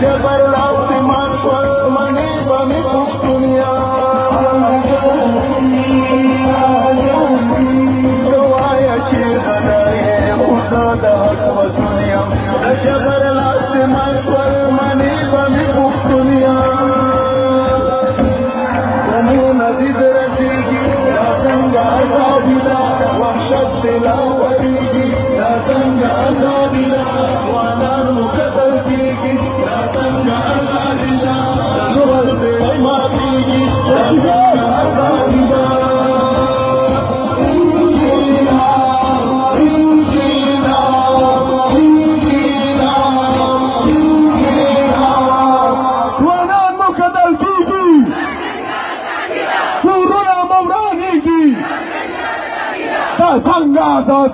جبر لاپتمان شول منی بمی پختونیا گوایا چی غدای خوزا دا حق وزنیم جبر لاپتمان شول منی بمی پختونیا دنو ندید رسیگی یا سنگ عذابی دا وحشت دلا وریگی یا سنگ عذابی دا وانار مقتل کیگی یا سنگ عذابی دا زور دے ماتیگی یا سنگ عذابی دا وانار مقتل کیگی کورنا مورانیگی دا سنگ عذابی